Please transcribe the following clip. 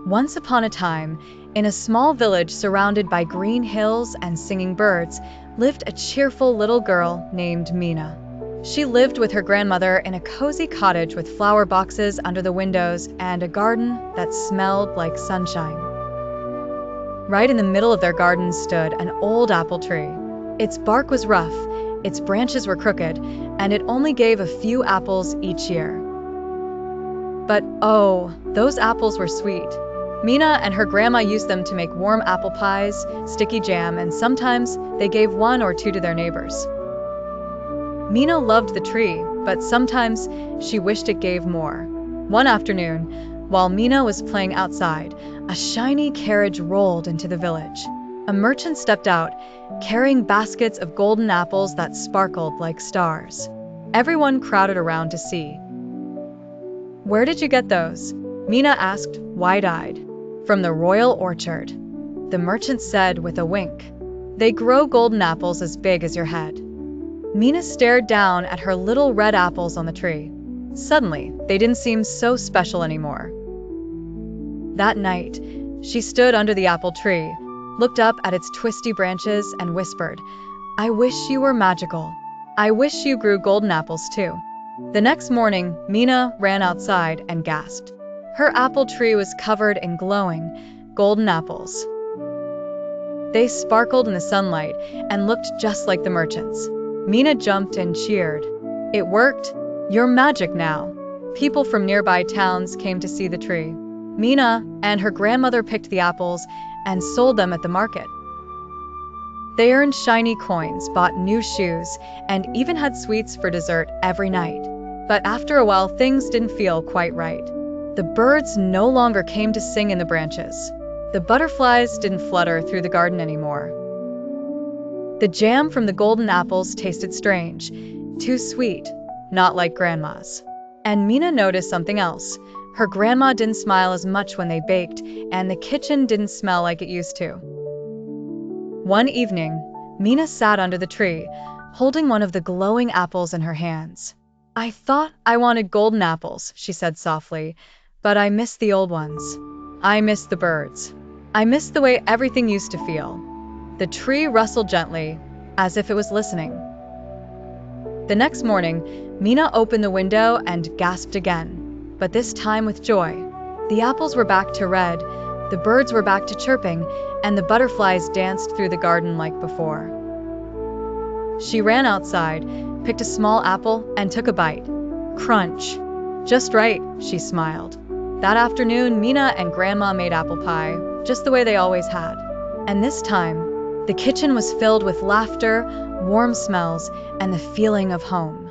Once upon a time, in a small village surrounded by green hills and singing birds, lived a cheerful little girl named Mina. She lived with her grandmother in a cozy cottage with flower boxes under the windows and a garden that smelled like sunshine. Right in the middle of their garden stood an old apple tree. Its bark was rough, its branches were crooked, and it only gave a few apples each year. But oh, those apples were sweet. Mina and her grandma used them to make warm apple pies, sticky jam, and sometimes they gave one or two to their neighbors. Mina loved the tree, but sometimes she wished it gave more. One afternoon, while Mina was playing outside, a shiny carriage rolled into the village. A merchant stepped out, carrying baskets of golden apples that sparkled like stars. Everyone crowded around to see. "Where did you get those?" Mina asked, wide-eyed. "From the royal orchard," the merchant said with a wink. "They grow golden apples as big as your head." Mina stared down at her little red apples on the tree. Suddenly, they didn't seem so special anymore. That night, she stood under the apple tree, looked up at its twisty branches, and whispered, "I wish you were magical. I wish you grew golden apples too." The next morning, Mina ran outside and gasped. Her apple tree was covered in glowing, golden apples. They sparkled in the sunlight and looked just like the merchant's. Mina jumped and cheered. "It worked! You're magic now!" People from nearby towns came to see the tree. Mina and her grandmother picked the apples and sold them at the market. They earned shiny coins, bought new shoes, and even had sweets for dessert every night. But after a while, things didn't feel quite right. The birds no longer came to sing in the branches. The butterflies didn't flutter through the garden anymore. The jam from the golden apples tasted strange, too sweet, not like Grandma's. And Mina noticed something else. Her grandma didn't smile as much when they baked, and the kitchen didn't smell like it used to. One evening, Mina sat under the tree, holding one of the glowing apples in her hands. "I thought I wanted golden apples," she said softly, "but I miss the old ones. I miss the birds. I miss the way everything used to feel." The tree rustled gently, as if it was listening. The next morning, Mina opened the window and gasped again, but this time with joy. The apples were back to red, the birds were back to chirping, and the butterflies danced through the garden like before. She ran outside, picked a small apple, and took a bite. Crunch! Just right, she smiled. That afternoon, Mina and Grandma made apple pie, just the way they always had. And this time, the kitchen was filled with laughter, warm smells, and the feeling of home.